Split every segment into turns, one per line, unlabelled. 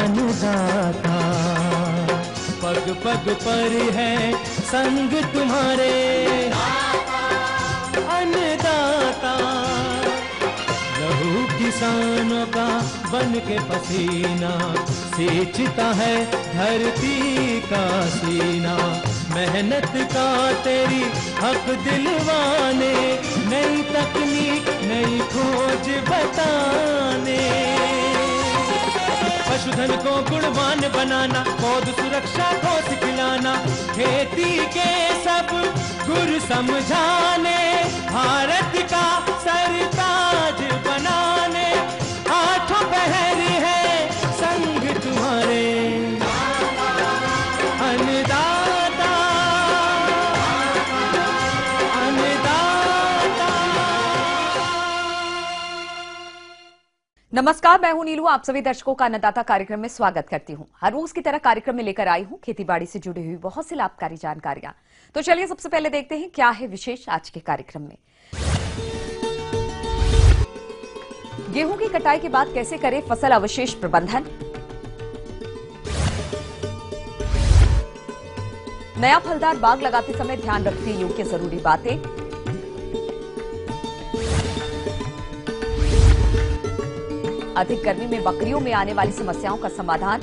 अन्नदाता। पग पग पर है संग तुम्हारे अन्नदाता। लहू किसानों का बन के पसीना सींचता है धरती का सीना। मेहनत का तेरी हक दिलवाने, नई तकनीक नई खोज बताने। पशुधन को गुणवान बनाना, पौध सुरक्षा को सिखलाना, खेती के सब गुर समझाने, भारत का सरताज बनाने। आठों पहर है संग तुम्हारे अन्नदाता अन्नदाता।
नमस्कार, मैं हूं नीलू। आप सभी दर्शकों का अन्नदाता कार्यक्रम में स्वागत करती हूं। हर रोज की तरह कार्यक्रम में लेकर आई हूं खेतीबाड़ी से जुड़ी हुई बहुत सी लाभकारी जानकारियां। तो चलिए सबसे पहले देखते हैं क्या है विशेष आज के कार्यक्रम में। गेहूं की कटाई के बाद कैसे करें फसल अवशेष प्रबंधन। नया फलदार बाग लगाते समय ध्यान रखने योग्य जरूरी बातें। अधिक गर्मी में बकरियों में आने वाली समस्याओं का समाधान।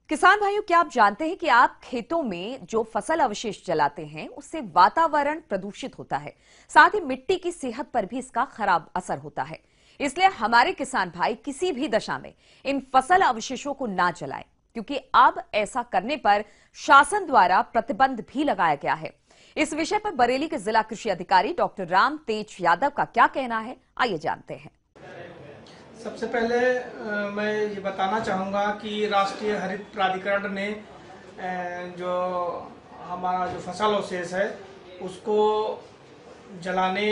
किसान भाइयों, क्या आप जानते हैं कि आप खेतों में जो फसल अवशेष जलाते हैं उससे वातावरण प्रदूषित होता है, साथ ही मिट्टी की सेहत पर भी इसका खराब असर होता है। इसलिए हमारे किसान भाई किसी भी दशा में इन फसल अवशेषों को ना जलाएं, क्योंकि अब ऐसा करने पर शासन द्वारा प्रतिबंध भी लगाया गया है। इस विषय पर बरेली के जिला कृषि अधिकारी डॉक्टर राम तेज यादव का क्या कहना है, आइए जानते हैं।
सबसे पहले मैं ये बताना चाहूँगा कि राष्ट्रीय हरित प्राधिकरण ने जो हमारा जो फसल अवशेष है उसको जलाने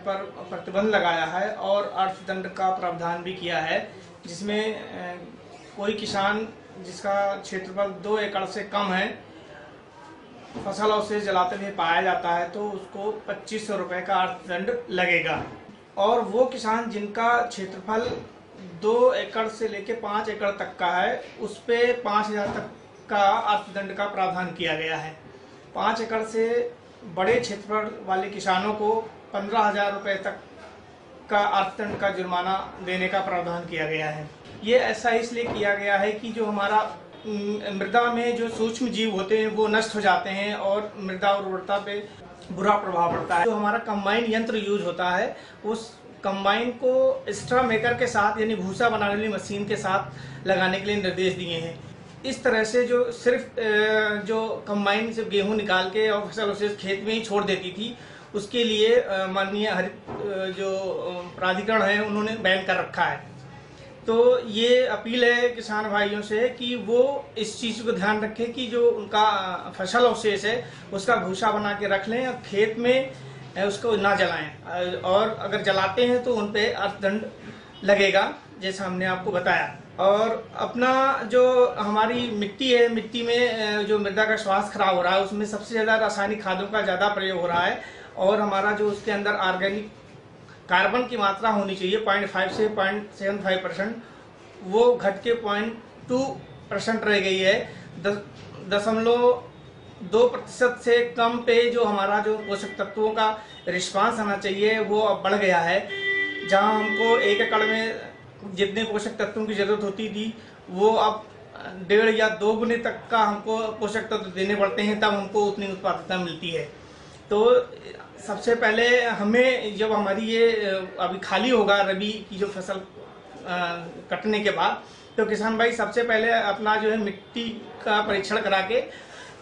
पर प्रतिबंध लगाया है और अर्थदंड का प्रावधान भी किया है, जिसमें कोई किसान जिसका क्षेत्रफल 2 एकड़ से कम है फसल अवशेष जलाते हुए पाया जाता है तो उसको 2500 रुपये का अर्थदंड लगेगा। और वो किसान जिनका क्षेत्रफल 2 एकड़ से लेकर 5 एकड़ तक का है उस पे 5000 तक का अर्थदंड का प्रावधान किया गया है। 5 एकड़ से बड़े क्षेत्रफल वाले किसानों को 15,000 रुपये तक का अर्थदंड का जुर्माना देने का प्रावधान किया गया है। ये ऐसा इसलिए किया गया है कि जो हमारा मृदा में जो सूक्ष्म जीव होते हैं वो नष्ट हो जाते हैं और मृदा उर्वरता पे बुरा प्रभाव पड़ता है। जो हमारा कंबाइन यंत्र यूज होता है उस कंबाइन को एक्स्ट्रा मेकर के साथ यानी भूसा बनाने वाली मशीन के साथ लगाने के लिए निर्देश दिए हैं। इस तरह से जो सिर्फ जो कंबाइन से गेहूं निकाल के और फसल अवशेष खेत में ही छोड़ देती थी उसके लिए माननीय हरित जो प्राधिकरण है उन्होंने बैन कर रखा है। तो ये अपील है किसान भाइयों से कि वो इस चीज़ को ध्यान रखें कि जो उनका फसल अवशेष है उसका भूसा बना के रख लें और खेत में उसको ना जलाएं, और अगर जलाते हैं तो उन पे अर्थदंड लगेगा जैसा हमने आपको बताया। और अपना जो हमारी मिट्टी है, मिट्टी में जो मृदा का स्वास्थ्य खराब हो रहा है उसमें सबसे ज़्यादा रासायनिक खादों का ज़्यादा प्रयोग हो रहा है और हमारा जो उसके अंदर ऑर्गेनिक कार्बन की मात्रा होनी चाहिए 0.5 से 0.75%, वो घट के 0.2% रह गई है। 0.2% से कम पे जो हमारा जो पोषक तत्वों का रिस्पांस आना चाहिए वो अब बढ़ गया है। जहां हमको 1 एकड़ में जितने पोषक तत्वों की जरूरत होती थी वो अब 1.5 या 2 गुने तक का हमको पोषक तत्व देने पड़ते हैं, तब हमको उतनी उत्पादकता मिलती है। तो सबसे पहले हमें जब हमारी ये अभी खाली होगा रबी की जो फसल कटने के बाद, तो किसान भाई सबसे पहले अपना जो है मिट्टी का परीक्षण करा के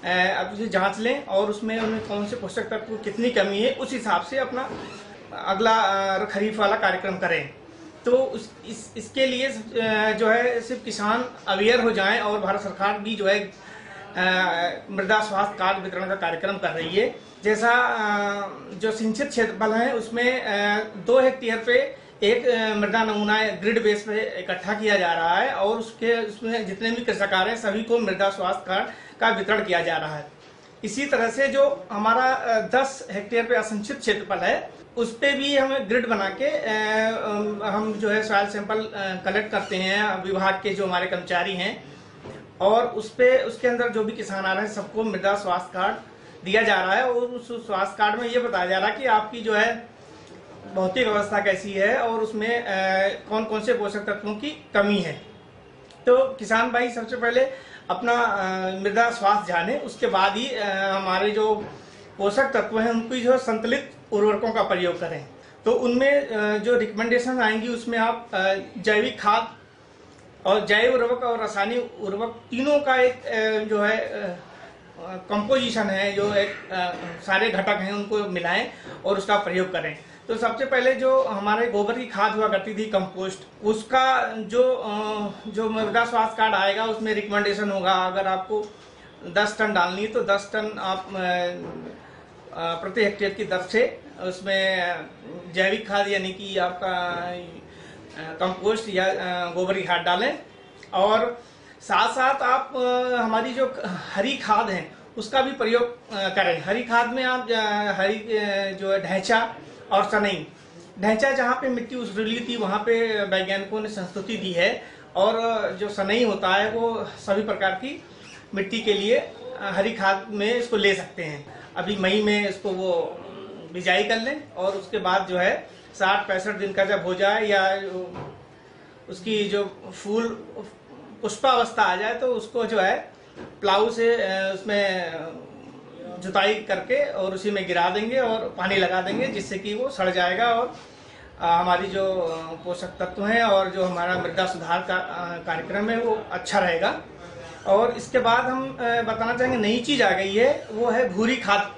अब उसे जांच लें और उसमें उनमें कौन से पोषक तत्व कितनी कमी है उस हिसाब से अपना अगला खरीफ वाला कार्यक्रम करें। तो इसके लिए जो है सिर्फ किसान अवेयर हो जाएं और भारत सरकार भी जो है मृदा स्वास्थ्य कार्ड वितरण का कार्यक्रम कर रही है। जैसा जो सिंचित क्षेत्रफल है उसमें 2 हेक्टेयर पे एक मृदा नमूना ग्रिड बेस पे इकट्ठा किया जा रहा है और उसमें जितने भी कृषकार हैं सभी को मृदा स्वास्थ्य कार्ड का वितरण किया जा रहा है। इसी तरह से जो हमारा 10 हेक्टेयर पे असिंचित क्षेत्रफल है उस पे भी हम ग्रिड बना के हम जो है सॉइल सैंपल कलेक्ट करते हैं, विभाग के जो हमारे कर्मचारी हैं, और उसके अंदर जो भी किसान आ रहे हैं सबको मृदा स्वास्थ्य कार्ड दिया जा रहा है और उस स्वास्थ्य कार्ड में ये बताया जा रहा है कि आपकी जो है भौतिक अवस्था कैसी है और उसमें कौन कौन से पोषक तत्वों की कमी है। तो किसान भाई सबसे पहले अपना मृदा स्वास्थ्य जाने, उसके बाद ही हमारे जो पोषक तत्व हैं उनकी जो संतुलित उर्वरकों का प्रयोग करें। तो उनमें जो रिकमेंडेशन आएंगी उसमें आप जैविक खाद और जैव उर्वरक और रासायनिक उर्वरक तीनों का एक जो है कंपोजिशन है, जो एक सारे घटक हैं उनको मिलाएं और उसका प्रयोग करें। तो सबसे पहले जो हमारे गोबर की खाद हुआ करती थी कंपोस्ट, उसका जो मृदा स्वास्थ्य कार्ड आएगा उसमें रिकमेंडेशन होगा, अगर आपको 10 टन डालनी है तो 10 टन आप प्रति हेक्टेयर की दर से उसमें जैविक खाद यानी कि आपका कंपोस्ट या गोबर की खाद डालें। और साथ साथ आप हमारी जो हरी खाद है उसका भी प्रयोग करें। हरी खाद में आप हरी जो है ढैंचा और सनई, ढैंचा जहाँ पे मिट्टी उछली थी वहाँ पे वैज्ञानिकों ने संस्तुति दी है, और जो सनई होता है वो सभी प्रकार की मिट्टी के लिए हरी खाद में इसको ले सकते हैं। अभी मई में इसको वो बिजाई कर लें और उसके बाद जो है 60-65 दिन का जब हो जाए या उसकी जो फूल पुष्पावस्था आ जाए तो उसको जो है प्लाऊ से उसमें जुताई करके और उसी में गिरा देंगे और पानी लगा देंगे, जिससे कि वो सड़ जाएगा और हमारी जो पोषक तत्व हैं और जो हमारा मृदा सुधार का कार्यक्रम है वो अच्छा रहेगा। और इसके बाद हम बताना चाहेंगे नई चीज आ गई है, वो है भूरी खाद।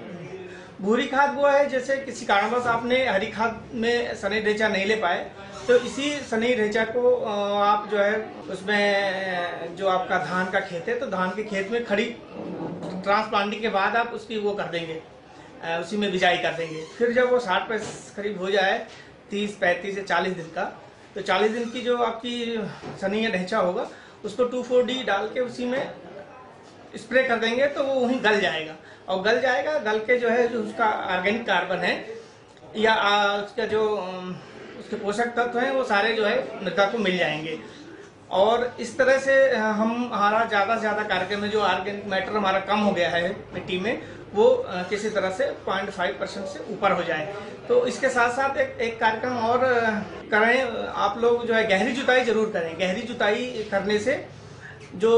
भूरी खाद वो है जैसे किसी कारणवश आपने हरी खाद में सनई ढैंचा नहीं ले पाए तो इसी सनई ढैंचा को आप जो है उसमें जो आपका धान का खेत है तो धान के खेत में खड़ी ट्रांसप्लांटिंग के बाद आप उसकी वो कर देंगे, उसी में बिजाई कर देंगे। फिर जब वो 60 पे करीब हो जाए 30-35 या 40 दिन का, तो 40 दिन की जो आपकी सनई या ढैंचा होगा उसको 2,4-D डाल के उसी में स्प्रे कर देंगे तो वो वहीं गल जाएगा। और गल के जो है जो उसका ऑर्गेनिक कार्बन है या उसका जो उसके पोषक तत्व हैं वो सारे जो है मृदा को मिल जाएंगे। और इस तरह से हमारा ज़्यादा से ज़्यादा कार्यक्रम में जो ऑर्गेनिक मैटर हमारा कम हो गया है मिट्टी में वो किसी तरह से 0.5% से ऊपर हो जाए। तो इसके साथ साथ एक कार्यक्रम और करें, आप लोग जो है गहरी जुताई जरूर करें। गहरी जुताई करने से जो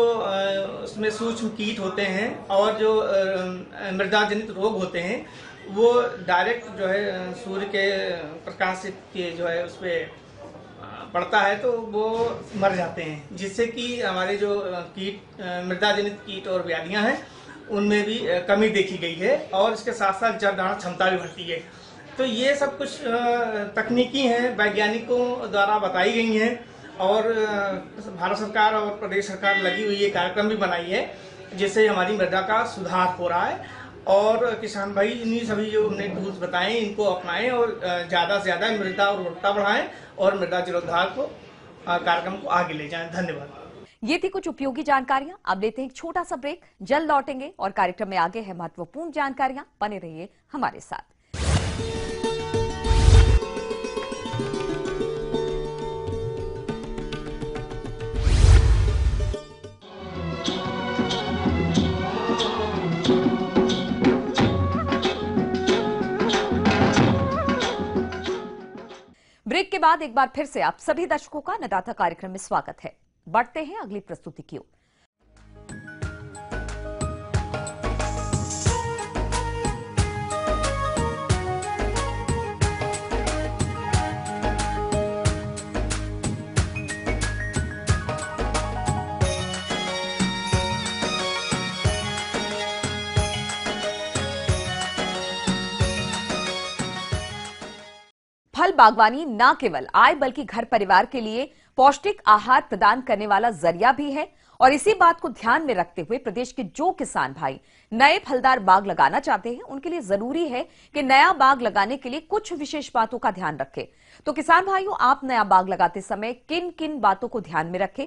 उसमें सूक्ष्म कीट होते हैं और जो मृदा जनित रोग होते हैं वो डायरेक्ट जो है सूर्य के प्रकाश के जो है उस पर पड़ता है तो वो मर जाते हैं, जिससे कि हमारे जो कीट मृदा जनित कीट और व्याधियां हैं उनमें भी कमी देखी गई है और इसके साथ साथ जड़ धारण क्षमता भी बढ़ती है। तो ये सब कुछ तकनीकी हैं, वैज्ञानिकों द्वारा बताई गई हैं और भारत सरकार और प्रदेश सरकार लगी हुई ये कार्यक्रम भी बनाई है जिससे हमारी मृदा का सुधार हो रहा है। और किसान भाई इन्हीं सभी जो हमने टूल्स बताए इनको अपनाएं और ज़्यादा से ज़्यादा मृदा उर्वरकता बढ़ाएं और मृदा जीर्णोद्धार को कार्यक्रम को आगे ले जाएं। धन्यवाद।
ये थी कुछ उपयोगी जानकारियां। अब लेते हैं एक छोटा सा ब्रेक, जल्द लौटेंगे और कार्यक्रम में आगे है महत्वपूर्ण जानकारियां। बने रहिए हमारे साथ। ब्रेक के बाद एक बार फिर से आप सभी दर्शकों का अन्नदाता कार्यक्रम में स्वागत है। बढ़ते हैं अगली प्रस्तुति की ओर। फल बागवानी न केवल आय बल्कि घर परिवार के लिए पौष्टिक आहार प्रदान करने वाला जरिया भी है और इसी बात को ध्यान में रखते हुए प्रदेश के जो किसान भाई नए फलदार बाग लगाना चाहते हैं, उनके लिए जरूरी है कि नया बाग लगाने के लिए कुछ विशेष बातों का ध्यान रखें। तो किसान भाइयों, आप नया बाग लगाते समय किन किन बातों को ध्यान में रखें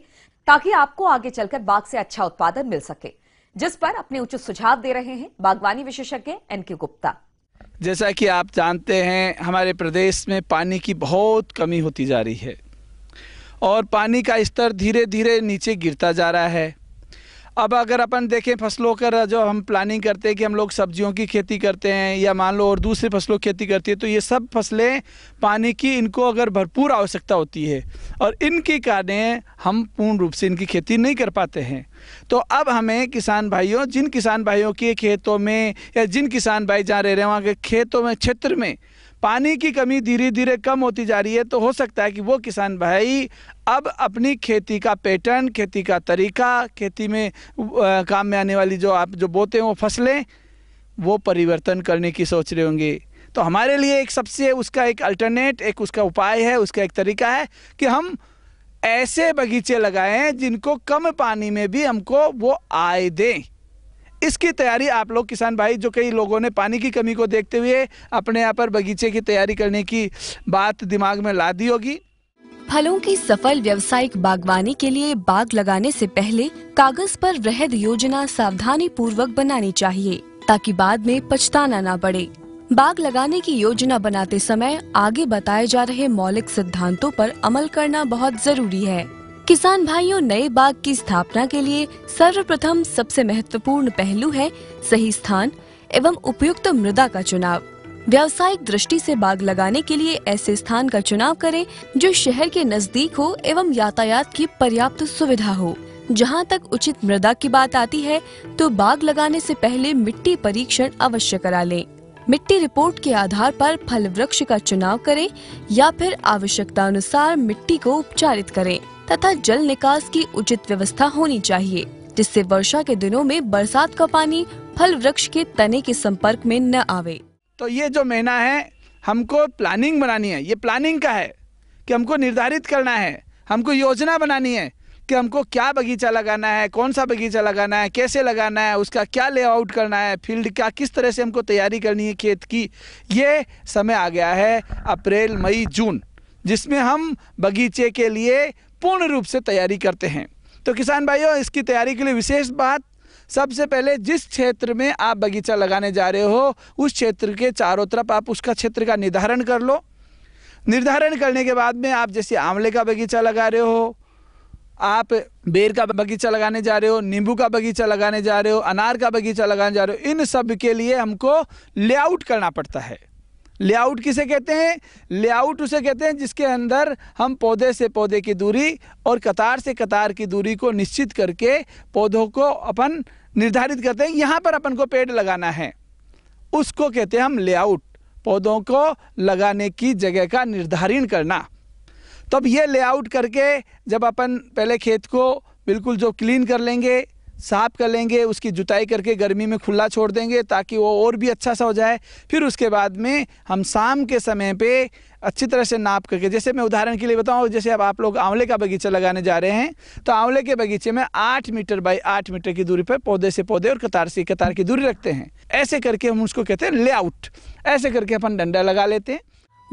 ताकि आपको आगे चलकर बाग से अच्छा उत्पादन मिल सके, जिस पर अपने उचित सुझाव दे रहे हैं बागवानी विशेषज्ञ एनके गुप्ता।
जैसा कि आप जानते हैं, हमारे प्रदेश में पानी की बहुत कमी होती जा रही है और पानी का स्तर धीरे धीरे नीचे गिरता जा रहा है। अब अगर अपन देखें फसलों का जो हम प्लानिंग करते हैं कि हम लोग सब्जियों की खेती करते हैं या मान लो और दूसरी फसलों की खेती करती है, तो ये सब फसलें पानी की इनको अगर भरपूर आवश्यकता होती है और इनके कारण हम पूर्ण रूप से इनकी खेती नहीं कर पाते हैं। तो अब हमें किसान भाइयों, जिन किसान भाइयों के खेतों में या जिन किसान भाई जहाँ रह रहे हैं वहाँ के खेतों में क्षेत्र में पानी की कमी धीरे धीरे कम होती जा रही है, तो हो सकता है कि वो किसान भाई अब अपनी खेती का पैटर्न, खेती का तरीका, खेती में काम में आने वाली जो आप जो बोते हैं वो फसलें, वो परिवर्तन करने की सोच रहे होंगे। तो हमारे लिए एक सबसे उसका एक अल्टरनेट, एक उसका उपाय है, उसका एक तरीका है कि हम ऐसे बगीचे लगाएं जिनको कम पानी में भी हमको वो आय दें। इसकी तैयारी आप लोग किसान भाई, जो कई लोगों ने पानी की कमी को देखते हुए अपने यहाँ पर बगीचे की तैयारी करने की बात दिमाग में ला दी होगी।
फलों की सफल व्यावसायिक बागवानी के लिए बाग लगाने से पहले कागज पर वृहद योजना सावधानी पूर्वक बनानी चाहिए ताकि बाद में पछताना न पड़े। बाग लगाने की योजना बनाते समय आगे बताए जा रहे मौलिक सिद्धांतों पर अमल करना बहुत जरूरी है। किसान भाइयों, नए बाग की स्थापना के लिए सर्वप्रथम सबसे महत्वपूर्ण पहलू है सही स्थान एवं उपयुक्त मृदा का चुनाव। व्यावसायिक दृष्टि से बाग लगाने के लिए ऐसे स्थान का चुनाव करें जो शहर के नजदीक हो एवं यातायात की पर्याप्त सुविधा हो। जहां तक उचित मृदा की बात आती है तो बाग लगाने से पहले मिट्टी परीक्षण अवश्य करा लें। मिट्टी रिपोर्ट के आधार पर फल वृक्ष का चुनाव करें या फिर आवश्यकता अनुसार मिट्टी को उपचारित करें तथा जल निकास की उचित व्यवस्था होनी चाहिए, जिससे वर्षा के दिनों में बरसात का पानी फल वृक्ष के तने के संपर्क में न आवे।
तो ये जो महीना है हमको प्लानिंग बनानी है। ये प्लानिंग का है कि हमको निर्धारित करना है, हमको योजना बनानी है कि हमको क्या बगीचा लगाना है, कौन सा बगीचा लगाना है, कैसे लगाना है, उसका क्या लेआउट करना है, फील्ड का किस तरह से हमको तैयारी करनी है खेत की। ये समय आ गया है अप्रैल, मई, जून, जिसमें हम बगीचे के लिए पूर्ण रूप से तैयारी करते हैं। तो किसान भाइयों, इसकी तैयारी के लिए विशेष बात, सबसे पहले जिस क्षेत्र में आप बगीचा लगाने जा रहे हो उस क्षेत्र के चारों तरफ आप उसका क्षेत्र का निर्धारण कर लो। निर्धारण करने के बाद में आप जैसे आंवले का बगीचा लगा रहे हो, आप बेर का बगीचा लगाने जा रहे हो, नींबू का बगीचा लगाने जा रहे हो, अनार का बगीचा लगाने जा रहे हो, इन सब के लिए हमको लेआउट करना पड़ता है। लेआउट किसे कहते हैं? लेआउट उसे कहते हैं जिसके अंदर हम पौधे से पौधे की दूरी और कतार से कतार की दूरी को निश्चित करके पौधों को अपन निर्धारित करते हैं। यहाँ पर अपन को पेड़ लगाना है, उसको कहते हैं हम लेआउट। पौधों को लगाने की जगह का निर्धारण करना। तब ये लेआउट करके जब अपन पहले खेत को बिल्कुल जो क्लीन कर लेंगे, साफ कर लेंगे, उसकी जुताई करके गर्मी में खुला छोड़ देंगे ताकि वो और भी अच्छा सा हो जाए। फिर उसके बाद में हम शाम के समय पे अच्छी तरह से नाप करके, जैसे मैं उदाहरण के लिए बताऊं, जैसे अब आप लोग आंवले का बगीचा लगाने जा रहे हैं तो आंवले के बगीचे में 8 मीटर बाई 8 मीटर की दूरी पर पौधे से पौधे और कतार से कतार की दूरी रखते हैं। ऐसे करके हम उसको कहते हैं लेआउट। ऐसे करके अपन डंडा लगा लेते हैं।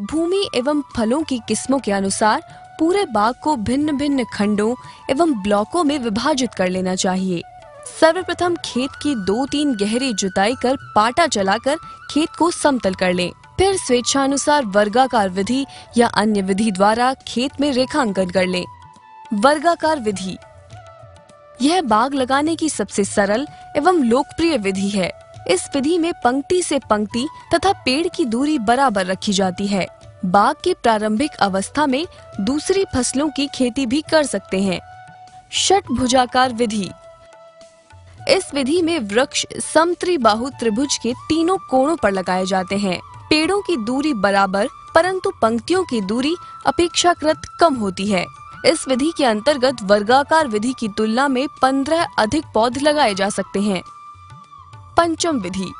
भूमि एवं फलों की किस्मों के अनुसार पूरे बाग को भिन्न भिन्न खंडों एवं ब्लॉकों में विभाजित कर लेना चाहिए। सर्वप्रथम खेत की 2-3 गहरी जुताई कर पाटा चलाकर खेत को समतल कर लें। फिर स्वेच्छानुसार वर्गाकार विधि या अन्य विधि द्वारा खेत में रेखांकन कर लें। वर्गाकार विधि यह बाग लगाने की सबसे सरल एवं लोकप्रिय विधि है। इस विधि में पंक्ति से पंक्ति तथा पेड़ की दूरी बराबर रखी जाती है। बाग की प्रारंभिक अवस्था में दूसरी फसलों की खेती भी कर सकते हैं। षटभुजाकार विधि इस विधि में वृक्ष समत्रिबाहु त्रिभुज के तीनों कोणों पर लगाए जाते हैं। पेड़ों की दूरी बराबर परंतु पंक्तियों की दूरी अपेक्षाकृत कम होती है। इस विधि के अंतर्गत वर्गाकार विधि की तुलना में 15 अधिक पौधे लगाए जा सकते हैं। पंचम विधि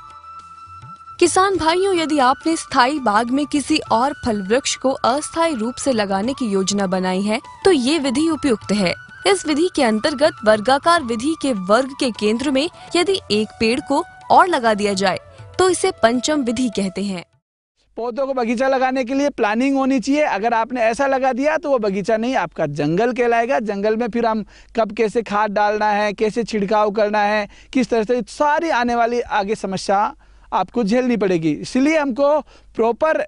किसान भाइयों, यदि आपने स्थायी बाग में किसी और फल वृक्ष को अस्थायी रूप से लगाने की योजना बनाई है तो ये विधि उपयुक्त है। इस विधि के अंतर्गत वर्गाकार विधि के वर्ग के केंद्र में यदि एक पेड़ को और लगा दिया जाए तो इसे पंचम विधि कहते हैं।
पौधों को बगीचा लगाने के लिए प्लानिंग होनी चाहिए। अगर आपने ऐसा लगा दिया तो वो बगीचा नहीं, आपका जंगल कहलाएगा। जंगल में फिर हम कब कैसे खाद डालना है, कैसे छिड़काव करना है, किस तरह से, सारी आने वाली आगे समस्या आपको झेलनी पड़ेगी। इसलिए हमको प्रॉपर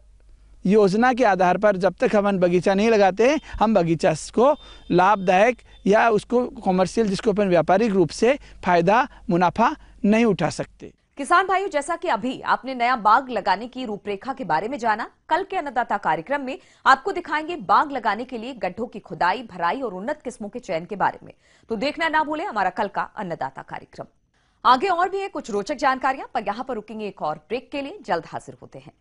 योजना के आधार पर जब तक हम बगीचा नहीं लगाते, हम बगीचा को लाभदायक या उसको कॉमर्शियल, जिसको अपन व्यापारिक रूप से फायदा मुनाफा नहीं उठा सकते।
किसान भाइयों, जैसा कि अभी आपने नया बाग लगाने की रूपरेखा के बारे में जाना, कल के अन्नदाता कार्यक्रम में आपको दिखाएंगे बाग लगाने के लिए गड्ढों की खुदाई, भराई और उन्नत किस्मों के चयन के बारे में। तो देखना ना भूलें हमारा कल का अन्नदाता कार्यक्रम। आगे और भी है कुछ रोचक जानकारियां, पर यहां पर रुकेंगे एक और ब्रेक के लिए। जल्द हाजिर होते हैं।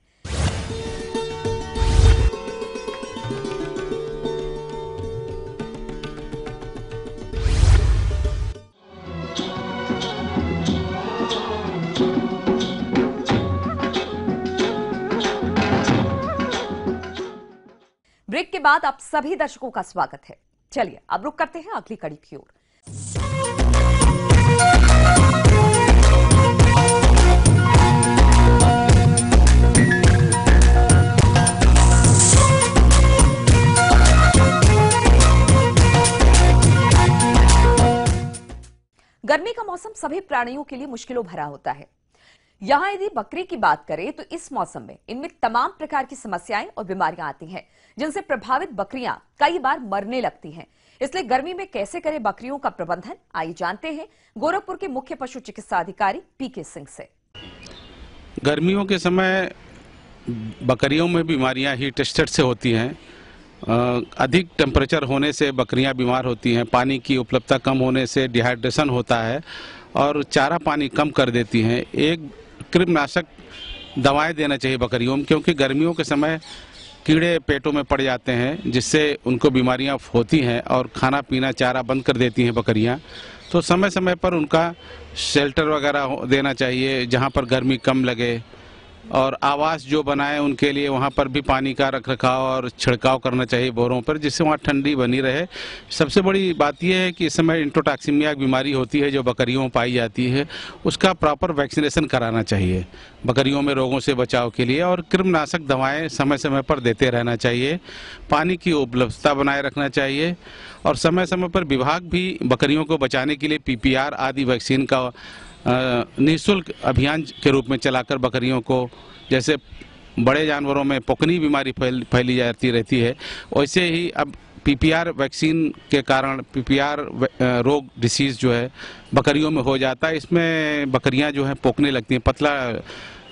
ब्रेक के बाद आप सभी दर्शकों का स्वागत है। चलिए अब रुक करते हैं अगली कड़ी की ओर। गर्मी का मौसम सभी प्राणियों के लिए मुश्किलों भरा होता है। यहाँ यदि बकरी की बात करें तो इस मौसम में इनमें तमाम प्रकार की समस्याएं और बीमारियां आती हैं, जिनसे प्रभावित बकरियां कई बार मरने लगती हैं। इसलिए गर्मी में कैसे करें बकरियों का प्रबंधन, आइए जानते हैं गोरखपुर के मुख्य पशु चिकित्सा अधिकारी पीके सिंह से।
गर्मियों के समय बकरियों में बीमारियां हीट स्ट्रेस से होती हैं। अधिक टेम्परेचर होने से बकरियां बीमार होती हैं। पानी की उपलब्धता कम होने से डिहाइड्रेशन होता है और चारा पानी कम कर देती हैं। एक कृमिनाशक दवाएं देना चाहिए बकरियों में, क्योंकि गर्मियों के समय कीड़े पेटों में पड़ जाते हैं, जिससे उनको बीमारियां होती हैं और खाना पीना चारा बंद कर देती हैं बकरियां। तो समय समय पर उनका शेल्टर वगैरह देना चाहिए जहां पर गर्मी कम लगे, और आवास जो बनाए उनके लिए वहाँ पर भी पानी का रखरखाव और छिड़काव करना चाहिए बोरों पर, जिससे वहाँ ठंडी बनी रहे। सबसे बड़ी बात यह है कि इस समय इंट्रोटॉक्सिमिया बीमारी होती है जो बकरियों में पाई जाती है, उसका प्रॉपर वैक्सीनेशन कराना चाहिए बकरियों में रोगों से बचाव के लिए, और कृमिनाशक दवाएं समय समय पर देते रहना चाहिए। पानी की उपलब्धता बनाए रखना चाहिए, और समय समय पर विभाग भी बकरियों को बचाने के लिए PPR आदि वैक्सीन का निःशुल्क अभियान के रूप में चलाकर बकरियों को, जैसे बड़े जानवरों में पोकनी बीमारी फैली जाती रहती है, वैसे ही अब PPR वैक्सीन के कारण PPR रोग डिसीज़ जो है बकरियों में हो जाता है। इसमें बकरियां जो हैं पोकने लगती हैं, पतला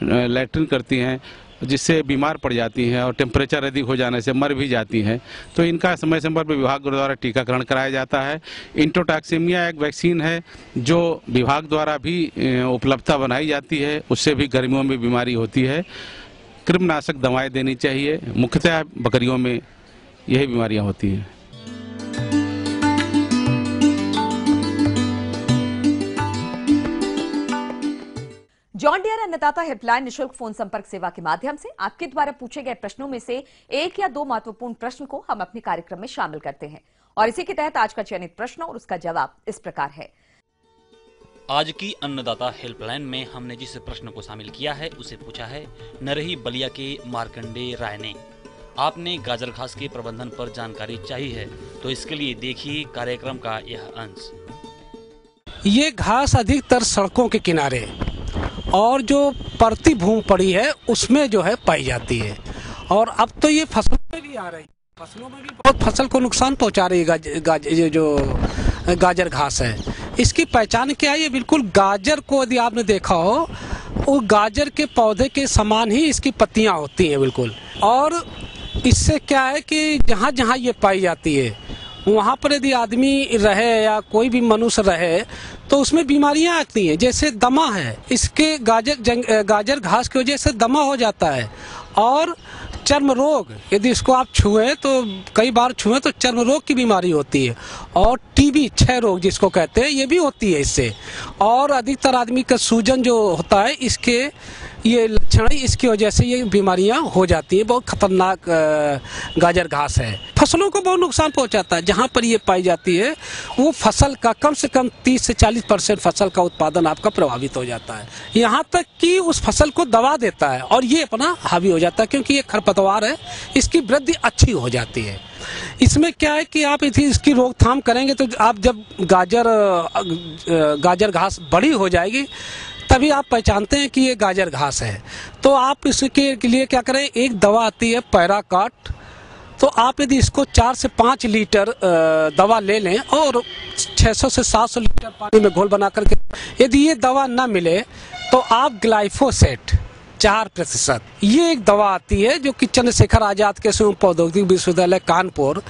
लैट्रिन करती हैं, जिससे बीमार पड़ जाती हैं और टेम्परेचर अधिक हो जाने से मर भी जाती हैं। तो इनका समय समय पर विभाग द्वारा टीकाकरण कराया जाता है। इंट्रोटॉक्सिमिया एक वैक्सीन है जो विभाग द्वारा भी उपलब्धता बनाई जाती है, उससे भी गर्मियों में बीमारी होती है। कृमिनाशक दवाएं देनी चाहिए, मुख्यतः बकरियों में यही बीमारियां होती हैं।
जॉन डियर अन्नदाता हेल्पलाइन निशुल्क फोन संपर्क सेवा के माध्यम से आपके द्वारा पूछे गए प्रश्नों में से एक या दो महत्वपूर्ण प्रश्न को हम अपने कार्यक्रम में शामिल करते हैं, और इसी के तहत आज का चयनित प्रश्न और उसका जवाब इस प्रकार है।
आज की अन्नदाता हेल्पलाइन में हमने जिस प्रश्न को शामिल किया है उसे पूछा है नरही बलिया के मार्कंडेय राय ने। आपने गाजर घास के प्रबंधन पर जानकारी चाहिए है तो इसके लिए देखिए कार्यक्रम का यह अंश।
ये घास अधिकतर सड़कों के किनारे और जो परती भूमि पड़ी है उसमें जो है पाई जाती है, और अब तो ये फसलों में भी आ रही है। फसलों में भी बहुत फसल को नुकसान पहुंचा रही है जो गाजर घास है। इसकी पहचान क्या है? ये बिल्कुल गाजर को यदि आपने देखा हो, वो गाजर के पौधे के समान ही इसकी पत्तियां होती हैं बिल्कुल। और इससे क्या है कि जहाँ जहाँ ये पाई जाती है वहाँ पर यदि आदमी रहे या कोई भी मनुष्य रहे तो उसमें बीमारियाँ आती हैं। जैसे दमा है, इसके गाजर घास की वजह से दमा हो जाता है, और चर्म रोग यदि इसको आप छुएं तो कई बार छुएं तो चर्म रोग की बीमारी होती है, और TB क्षय रोग जिसको कहते हैं ये भी होती है इससे। और अधिकतर आदमी का सूजन जो होता है इसके ये लक्षण है, इसकी वजह से ये बीमारियां हो जाती हैं। बहुत खतरनाक गाजर घास है, फसलों को बहुत नुकसान पहुंचाता है। जहां पर ये पाई जाती है वो फसल का कम से कम 30 से 40% फसल का उत्पादन आपका प्रभावित हो जाता है। यहाँ तक कि उस फसल को दबा देता है और ये अपना हावी हो जाता है, क्योंकि ये खरपतवार है, इसकी वृद्धि अच्छी हो जाती है। इसमें क्या है कि आप इसकी रोकथाम करेंगे तो आप जब गाजर घास बड़ी हो जाएगी तभी आप पहचानते हैं कि ये गाजर घास है। तो आप इसके लिए क्या करें, एक दवा आती है पैराकाट, तो आप यदि इसको 4 से 5 लीटर दवा ले लें और 600 से 700 लीटर पानी में घोल बना करके, यदि ये दवा ना मिले तो आप ग्लाइफोसेट 4%, ये एक दवा आती है जो कि चंद्रशेखर आजाद कृषि प्रौद्योगिकी विश्वविद्यालय कानपुर,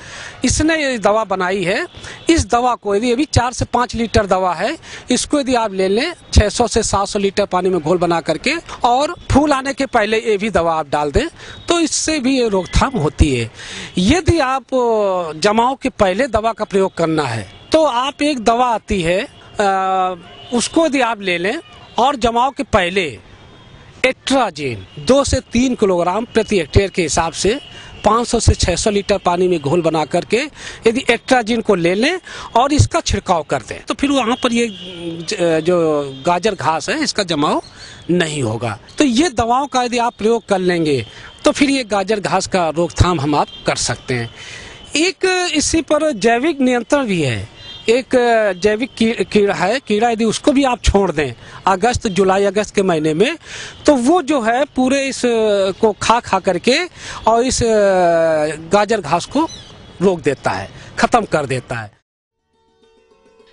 इसने ये दवा बनाई है। इस दवा को यदि अभी 4 से 5 लीटर दवा है, इसको यदि आप ले लें 600 से 700 लीटर पानी में घोल बना करके और फूल आने के पहले ये भी दवा आप डाल दें तो इससे भी ये रोकथाम होती है। यदि आप जमाव के पहले दवा का प्रयोग करना है तो आप एक दवा आती है उसको यदि आप ले लें और जमाव के पहले एट्राजीन 2 से 3 किलोग्राम प्रति हेक्टेयर के हिसाब से 500 से 600 लीटर पानी में घोल बना करके यदि एट्राजीन को ले लें और इसका छिड़काव कर दें तो फिर वहाँ पर ये जो गाजर घास है इसका जमाव नहीं होगा। तो ये दवाओं का यदि आप प्रयोग कर लेंगे तो फिर ये गाजर घास का रोकथाम हम आप कर सकते हैं। एक इसी पर जैविक नियंत्रण भी है। एक जैविक कीड़ा है, कीड़ा यदि उसको भी आप छोड़ दें जुलाई अगस्त के महीने में तो वो जो है पूरे इस को खा करके और इस गाजर घास को रोक देता है, खत्म कर देता है।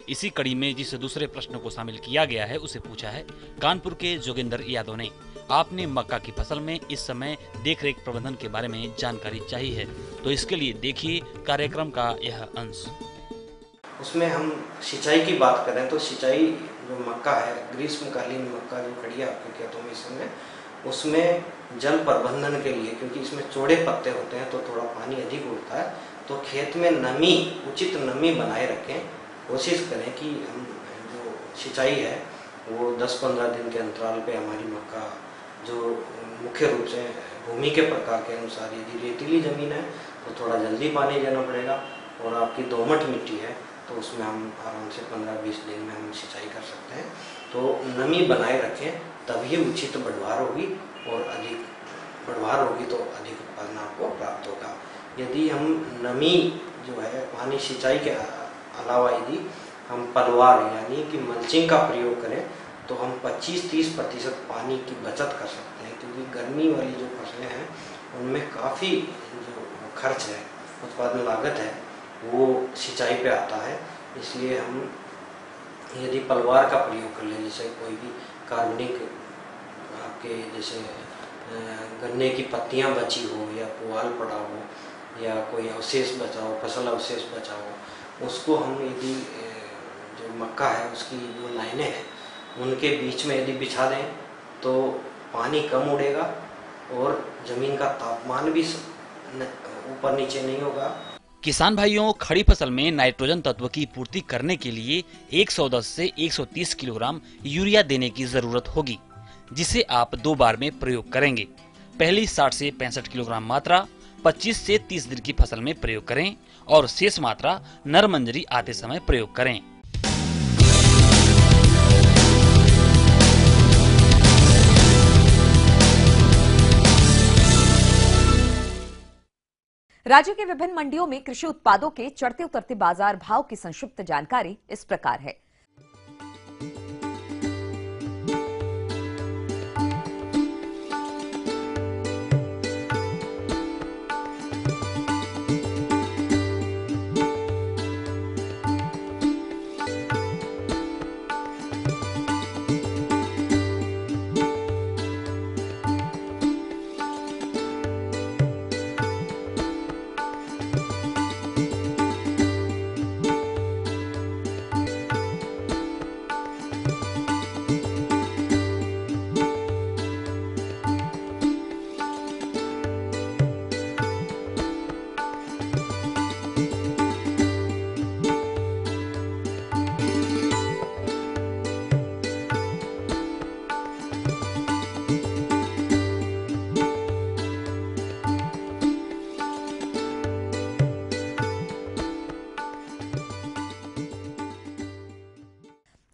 इसी कड़ी में जिस दूसरे प्रश्न को शामिल किया गया है उसे पूछा है कानपुर के जोगिंदर यादव ने। आपने मक्का की फसल में इस समय देखरेख प्रबंधन के बारे में जानकारी चाहिए है, तो इसके लिए देखिए कार्यक्रम का यह अंश।
उसमें हम सिंचाई की बात करें तो सिंचाई जो मक्का है, ग्रीष्मकालीन मक्का जो खड़ी है आपके खेतों में इस समय, उसमें जल प्रबंधन के लिए, क्योंकि इसमें चौड़े पत्ते होते हैं तो थोड़ा पानी अधिक उड़ता है, तो खेत में नमी, उचित नमी बनाए रखें। कोशिश करें कि हम जो सिंचाई है वो 10-15 दिन के अंतराल पे हमारी मक्का जो मुख्य रूप से भूमि के प्रकार के अनुसार, यदि रेतीली ज़मीन है तो थोड़ा जल्दी पानी देना पड़ेगा और आपकी दोमट मिट्टी है तो उसमें हम आराम से 15-20 दिन में हम सिंचाई कर सकते हैं। तो नमी बनाए रखें तभी उचित बढ़वार होगी और अधिक बढ़वार होगी तो अधिक उत्पादन आपको प्राप्त होगा। यदि हम नमी जो है पानी सिंचाई के अलावा यदि हम पलवार यानी कि मल्चिंग का प्रयोग करें तो हम 25-30% पानी की बचत कर सकते हैं, क्योंकि गर्मी वाली जो फसलें हैं उनमें काफ़ी जो खर्च है, उत्पादन लागत है, वो सिंचाई पे आता है। इसलिए हम यदि पलवार का प्रयोग कर लें, जैसे कोई भी कार्बनिक आपके जैसे गन्ने की पत्तियां बची हो या पुआल पड़ा हो या कोई अवशेष बचा हो, फसल अवशेष बचा हो, उसको हम यदि जो मक्का है उसकी जो लाइनें हैं उनके बीच में यदि बिछा दें तो पानी कम उड़ेगा और ज़मीन का तापमान भी ऊपर नीचे नहीं होगा।
किसान भाइयों, खड़ी फसल में नाइट्रोजन तत्व की पूर्ति करने के लिए 110 से 130 किलोग्राम यूरिया देने की जरूरत होगी, जिसे आप 2 बार में प्रयोग करेंगे। पहली 60 से 65 किलोग्राम मात्रा 25 से 30 दिन की फसल में प्रयोग करें और शेष मात्रा नरमंजरी आते समय प्रयोग करें।
राज्य के विभिन्न मंडियों में कृषि उत्पादों के चढ़ते उतरते बाजार भाव की संक्षिप्त जानकारी इस प्रकार है।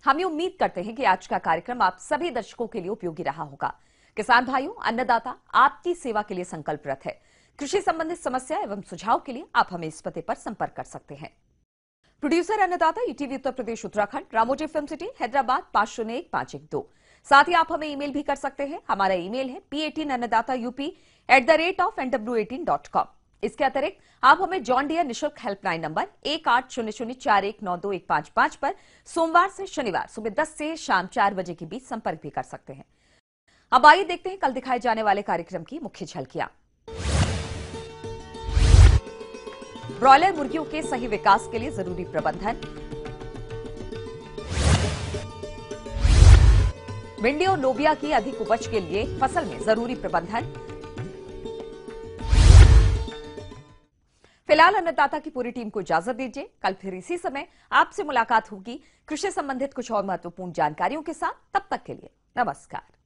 हम ये उम्मीद करते हैं कि आज का कार्यक्रम आप सभी दर्शकों के लिए उपयोगी रहा होगा। किसान भाइयों, अन्नदाता आपकी सेवा के लिए संकल्परत है। कृषि संबंधित समस्या एवं सुझाव के लिए आप हमें इस पते पर संपर्क कर सकते हैं। प्रोड्यूसर अन्नदाता, ETV Uttar Pradesh Uttarakhand, Ramoji film city, Hyderabad 501512। साथ ही आप हमें ईमेल भी कर सकते हैं। हमारा ईमेल है p18annadata@nw18.com। इसके अतिरिक्त आप हमें जॉन डियर निशुल्क हेल्पलाइन नंबर 180041921555 पर सोमवार से शनिवार सुबह 10 से शाम 4 बजे के बीच संपर्क भी कर सकते हैं। अब आइए देखते हैं कल दिखाए जाने वाले कार्यक्रम की मुख्य झलकियां। ब्रॉयलर मुर्गियों के सही विकास के लिए जरूरी प्रबंधन, भिंडी और लोबिया की अधिक उपज के लिए फसल में जरूरी प्रबंधन। फिलहाल अन्नदाता की पूरी टीम को इजाजत दीजिए। कल फिर इसी समय आपसे मुलाकात होगी कृषि संबंधित कुछ और महत्वपूर्ण जानकारियों के साथ। तब तक के लिए नमस्कार।